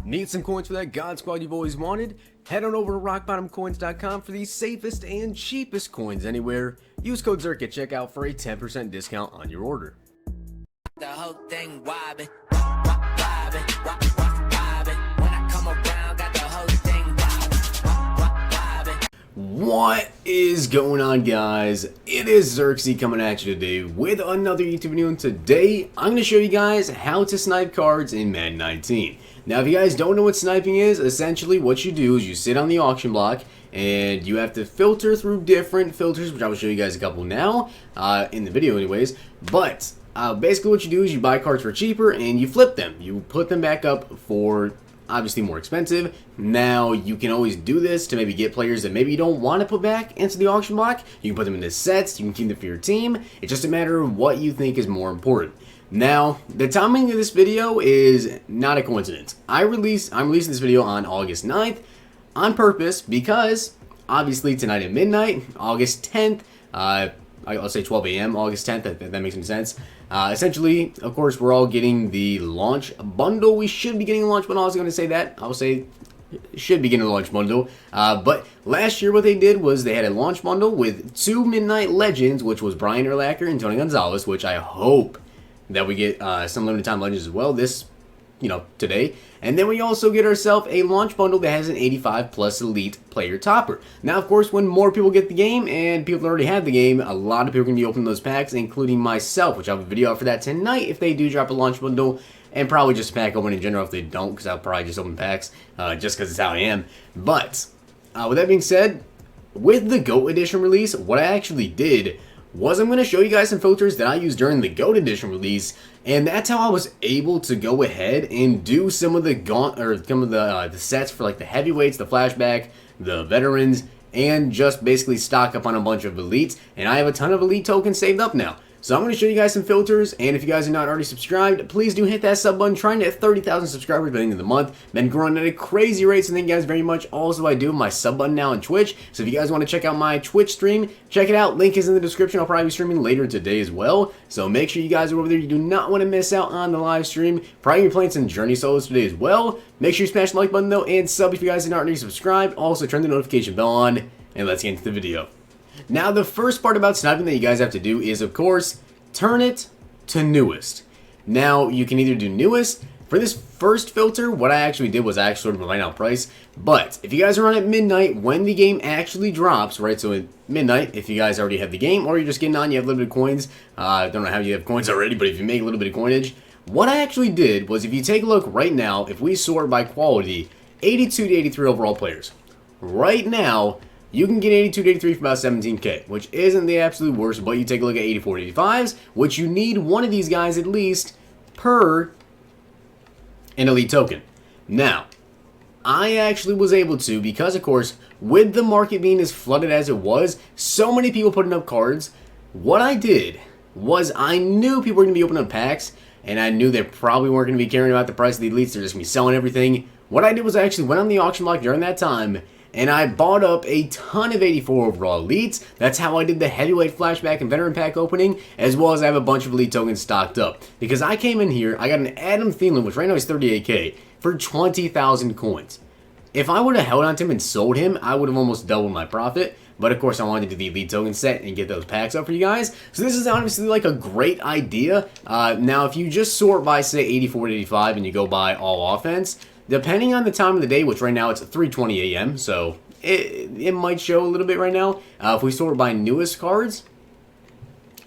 Need some coins for that God Squad you've always wanted? Head on over to rockbottomcoins.com for the safest and cheapest coins anywhere. Use code Zirksee at checkout for a 10% discount on your order. The whole thing wobbin', wobbin', wobbin'. When I come around, got the whole thing wobbin'. What is going on, guys? It is Zirksee coming at you today with another YouTube video, and today I'm going to show you guys how to snipe cards in Madden 19. Now, if you guys don't know what sniping is, essentially what you do is you sit on the auction block and you have to filter through different filters, which I will show you guys a couple now in the video anyways. But basically what you do is you buy cards for cheaper and you flip them. You put them back up for obviously more expensive. Now, you can always do this to maybe get players that maybe you don't want to put back into the auction block. You can put them into sets, you can keep them for your team. It's just a matter of what you think is more important. Now, the timing of this video is not a coincidence. I'm releasing this video on August 9th on purpose because obviously tonight at midnight, August 10th, I'll say 12 a.m. August 10th, if that makes any sense. Essentially, of course, we're all getting the launch bundle. We should be getting a launch bundle. I was going to say that. I will say should be getting a launch bundle. But last year what they did was they had a launch bundle with 2 Midnight Legends, which was Brian Urlacher and Tony Gonzalez, which I hope that we get some limited time legends as well today. And then we also get ourselves a launch bundle that has an 85 plus elite player topper. Now, of course, when more people get the game and people already have the game, a lot of people are going to be opening those packs, including myself, which I'll have a video out for that tonight if they do drop a launch bundle, and probably just pack open in general if they don't, because I'll probably just open packs just because it's how I am. But with that being said, with the GOAT Edition release, what I actually did was I'm going to show you guys some filters that I used during the GOAT Edition release, and that's how I was able to go ahead and do some of the the sets for like the heavyweights, the flashback, the veterans, and just basically stock up on a bunch of elites. And I have a ton of elite tokens saved up now. So I'm going to show you guys some filters, and if you guys are not already subscribed, please do hit that sub button. Trying to hit 30,000 subscribers by the end of the month. Been growing at a crazy rate, so thank you guys very much. Also, I do have my sub button now on Twitch, so if you guys want to check out my Twitch stream, check it out. Link is in the description. I'll probably be streaming later today as well, so make sure you guys are over there. You do not want to miss out on the live stream. Probably be playing some Journey solos today as well. Make sure you smash the like button though, and sub if you guys are not already subscribed. Also, turn the notification bell on, and let's get into the video. Now, the first part about sniping that you guys have to do is, of course, turn it to newest. Now, you can either do newest. For this first filter, what I actually did was I actually sorted my right now price. But if you guys are on at midnight when the game actually drops, right? So at midnight, if you guys already have the game or you're just getting on, you have limited coins. I don't know how you have coins already, but if you make a little bit of coinage, what I actually did was if you take a look right now, if we sort by quality, 82 to 83 overall players. Right now, you can get 82 to 83 for about 17k, which isn't the absolute worst, but you take a look at 84 to 85s, which you need one of these guys at least per an elite token. Now, I actually was able to, because of course, with the market being as flooded as it was, so many people putting up cards, what I did was I knew people were going to be opening up packs, and I knew they probably weren't going to be caring about the price of the elites, they're just going to be selling everything. What I did was I actually went on the auction block during that time, and I bought up a ton of 84 overall elites. That's how I did the heavyweight flashback and veteran pack opening, as well as I have a bunch of elite tokens stocked up. Because I came in here, I got an Adam Thielen, which right now is 38k, for 20,000 coins. If I would have held on to him and sold him, I would have almost doubled my profit. But of course, I wanted to do the elite token set and get those packs up for you guys. So this is honestly like a great idea. Now, if you just sort by, say, 84 to 85 and you go by all offense, depending on the time of the day, which right now it's 3:20 a.m., so it might show a little bit right now. If we sort by newest cards,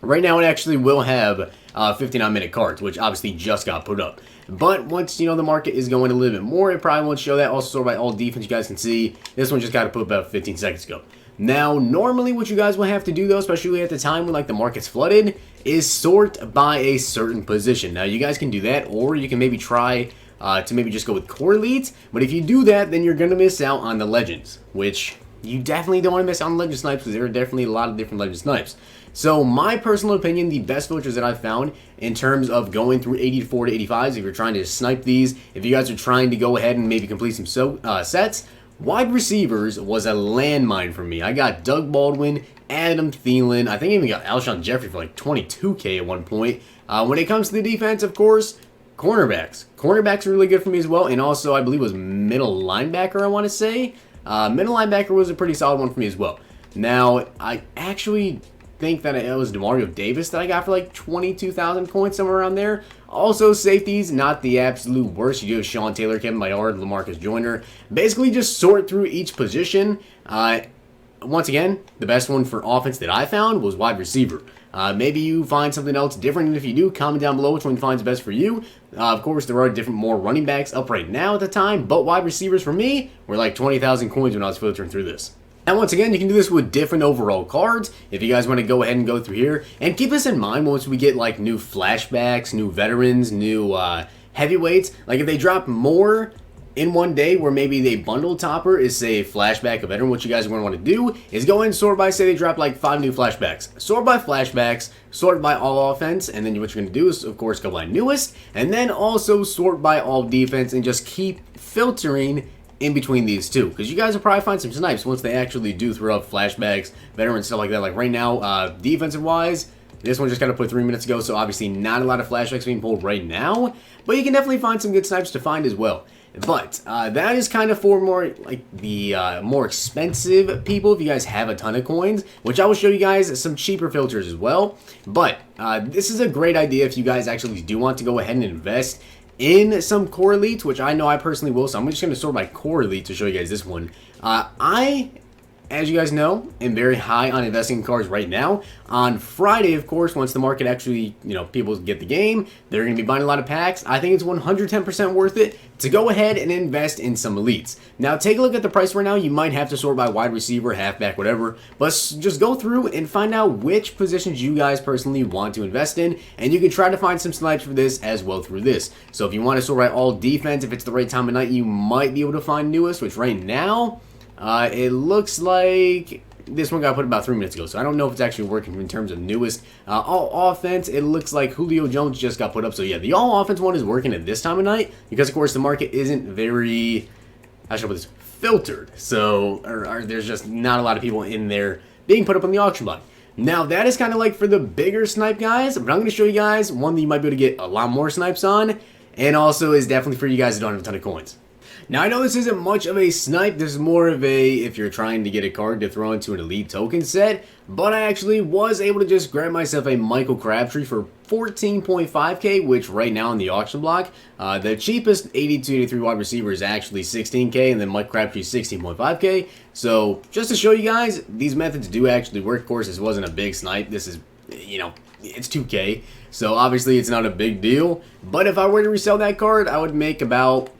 right now it actually will have 59-minute cards, which obviously just got put up. But once, the market is going a little bit more, it probably won't show that. Also sort by all defense, you guys can see, this one just got put about 15 seconds ago. Now, normally what you guys will have to do, though, especially at the time when, the market's flooded, is sort by a certain position. Now, you guys can do that, or you can maybe try to maybe just go with core elites, but if you do that, then you're going to miss out on the legends, which you definitely don't want to miss out on legend snipes, because there are definitely a lot of different legend snipes. So my personal opinion, the best filters that I've found in terms of going through 84 to 85s, if you're trying to snipe these, if you guys are trying to go ahead and maybe complete some sets, wide receivers was a landmine for me. I got Doug Baldwin, Adam Thielen, I think I even got Alshon Jeffrey for like 22k at one point. When it comes to the defense, of course, cornerbacks. Cornerbacks are really good for me as well, and also I believe it was middle linebacker, I want to say. Middle linebacker was a pretty solid one for me as well. Now, I actually think that it was Demario Davis that I got for like 22,000 coins, somewhere around there. Also, safeties, not the absolute worst. You do have Sean Taylor, Kevin Byard, LaMarcus Joyner. Basically, just sort through each position. Once again, the best one for offense that I found was wide receiver. Maybe you find something else different, and if you do, comment down below which one you find is best for you. Of course, there are different, more running backs up right now at the time, but wide receivers for me were like 20,000 coins when I was filtering through this. And once again, you can do this with different overall cards if you guys want to go ahead and go through here. And keep this in mind once we get like new flashbacks, new veterans, new heavyweights. Like if they drop more in one day where maybe the bundle topper is, say, a flashback, a veteran, what you guys are going to want to do is go and sort by, say they drop like 5 new flashbacks. Sort by flashbacks, sort by all offense, and then what you're going to do is, of course, go by newest, and then also sort by all defense and just keep filtering in between these two, because you guys will probably find some snipes once they actually do throw up flashbacks, veterans, stuff like that. Like right now, defensive wise, this one just got to put 3 minutes ago, so obviously not a lot of flashbacks being pulled right now, but you can definitely find some good snipes to find as well. But that is kind of for more like the more expensive people if you guys have a ton of coins, which I will show you guys some cheaper filters as well. But this is a great idea if you guys actually do want to go ahead and invest in some core elites, which I know I personally will, so I'm just going to sort by core elite to show you guys this one. As you guys know, am very high on investing in cards right now. On Friday, of course, once the market actually, people get the game, they're going to be buying a lot of packs. I think it's 110% worth it to go ahead and invest in some elites. Now, take a look at the price right now. You might have to sort by wide receiver, halfback, whatever, but just go through and find out which positions you guys personally want to invest in, and you can try to find some snipes for this as well through this. So if you want to sort by all defense, if it's the right time of night, you might be able to find newest, which right now, it looks like this one got put about 3 minutes ago, so I don't know if it's actually working in terms of newest. All offense, it looks like Julio Jones just got put up, so yeah, the all offense one is working at this time of night, because of course the market isn't very, how should I put this, filtered, so there's just not a lot of people in there being put up on the auction block. Now that is kind of like for the bigger snipe guys, but I'm going to show you guys one that you might be able to get a lot more snipes on, and also is definitely for you guys that don't have a ton of coins. Now, I know this isn't much of a snipe, this is more of a, if you're trying to get a card to throw into an elite token set, but I actually was able to just grab myself a Michael Crabtree for 14.5k, which right now on the auction block, the cheapest 82-83 wide receiver is actually 16k, and then Mike Crabtree 16.5k, so just to show you guys, these methods do actually work. Of course, this wasn't a big snipe, this is, it's 2k, so obviously it's not a big deal, but if I were to resell that card, I would make about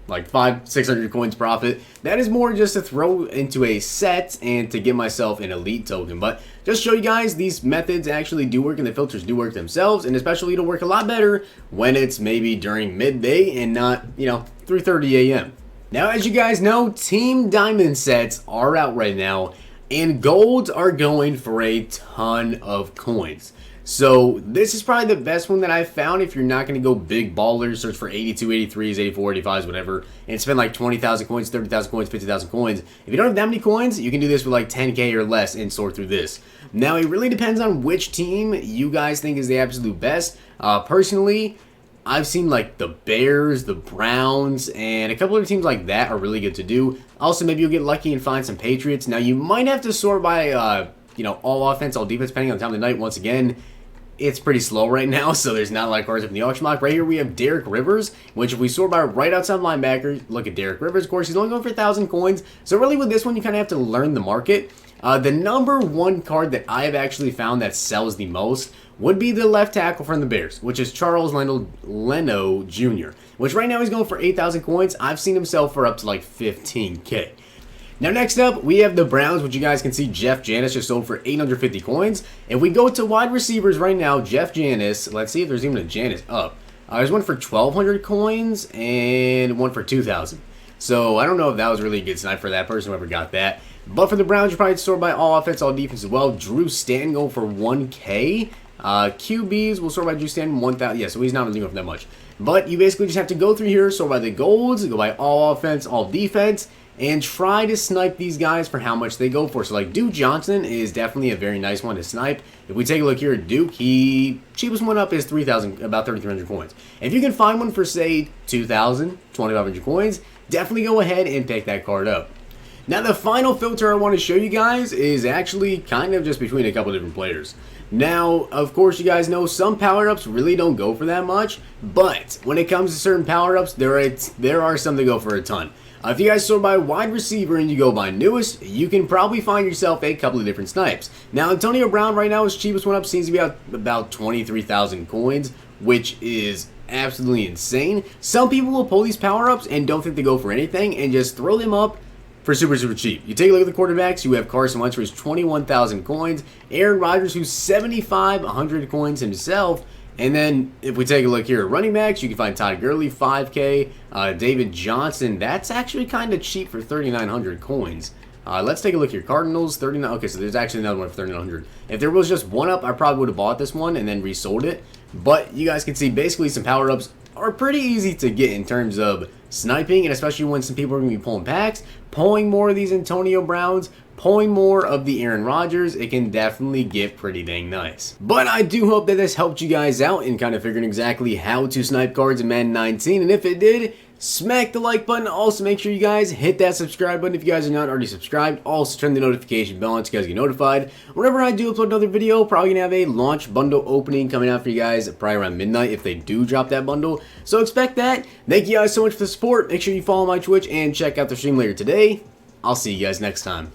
like 500-600 coins profit. That is more just to throw into a set and to get myself an elite token. But just show you guys, these methods actually do work and the filters do work themselves, and especially it'll work a lot better when it's maybe during midday and not 3:30 a.m. Now, as you guys know, Team Diamond sets are out right now, and golds are going for a ton of coins. So this is probably the best one that I've found if you're not going to go big ballers, search for 82, 83s, 84, 85s, whatever, and spend like 20,000 coins, 30,000 coins, 50,000 coins. If you don't have that many coins, you can do this with like 10k or less and sort through this. Now, it really depends on which team you guys think is the absolute best. Personally, I've seen like the Bears, the Browns, and a couple of teams like that are really good to do. Also, maybe you'll get lucky and find some Patriots. Now, you might have to sort by, all offense, all defense, depending on the time of the night. Once again, it's pretty slow right now, so there's not a lot of cards up in the auction block. Right here we have Derek Rivers, which if we sort by right outside linebacker, look at Derek Rivers. Of course, he's only going for 1,000 coins. So really with this one, you kind of have to learn the market. The number one card that I have actually found that sells the most would be the left tackle from the Bears, which is Charles Leno Jr., which right now he's going for 8,000 coins. I've seen him sell for up to like 15k. Now next up, we have the Browns, which you guys can see Jeff Janis just sold for 850 coins. If we go to wide receivers right now, Jeff Janis, let's see if there's even a Janis up. There's one for 1,200 coins and one for 2,000. So I don't know if that was really a good snipe for that person, whoever got that. But for the Browns, you probably sort by all offense, all defense as well. Drew Stanton going for 1k. QBs will sort by Drew Stanton 1,000. Yeah, so he's not really going for that much. But you basically just have to go through here, sort by the golds, go by all offense, all defense, and try to snipe these guys for how much they go for. So like Duke Johnson is definitely a very nice one to snipe. If we take a look here at Duke, cheapest one up is 3,000, about 3,300 coins. If you can find one for say 2,000, 2,500 coins, definitely go ahead and pick that card up. Now the final filter I want to show you guys is actually kind of just between a couple different players. Now, of course, you guys know some power-ups really don't go for that much, but when it comes to certain power-ups, there are some that go for a ton. If you guys sort by wide receiver and you go by newest, you can probably find yourself a couple of different snipes. Now, Antonio Brown right now, his cheapest one up seems to be about 23,000 coins, which is absolutely insane. Some people will pull these power-ups and don't think they go for anything and just throw them up for super cheap. You take a look at the quarterbacks, you have Carson Wentz, who's 21,000 coins, Aaron Rodgers, who's 7,500 coins himself, and then if we take a look here at running backs, you can find Todd Gurley, 5K, David Johnson, that's actually kind of cheap for 3,900 coins. Let's take a look here. Cardinals, 39. Okay, so there's actually another one for 3,900. If there was just one up, I probably would have bought this one and then resold it. But you guys can see basically some power-ups are pretty easy to get in terms of sniping, and especially when some people are going to be pulling packs, pulling more of these Antonio Browns, pulling more of the Aaron Rodgers, it can definitely get pretty dang nice. But I do hope that this helped you guys out in kind of figuring exactly how to snipe cards in Madden 19, and if it did, smack the like button. Also, make sure you guys hit that subscribe button if you guys are not already subscribed. Also, turn the notification bell on so you guys get notified whenever I do upload another video. Probably gonna have a launch bundle opening coming out for you guys probably around midnight if they do drop that bundle. So expect that. Thank you guys so much for the support. Make sure you follow my Twitch and check out the stream later today. I'll see you guys next time.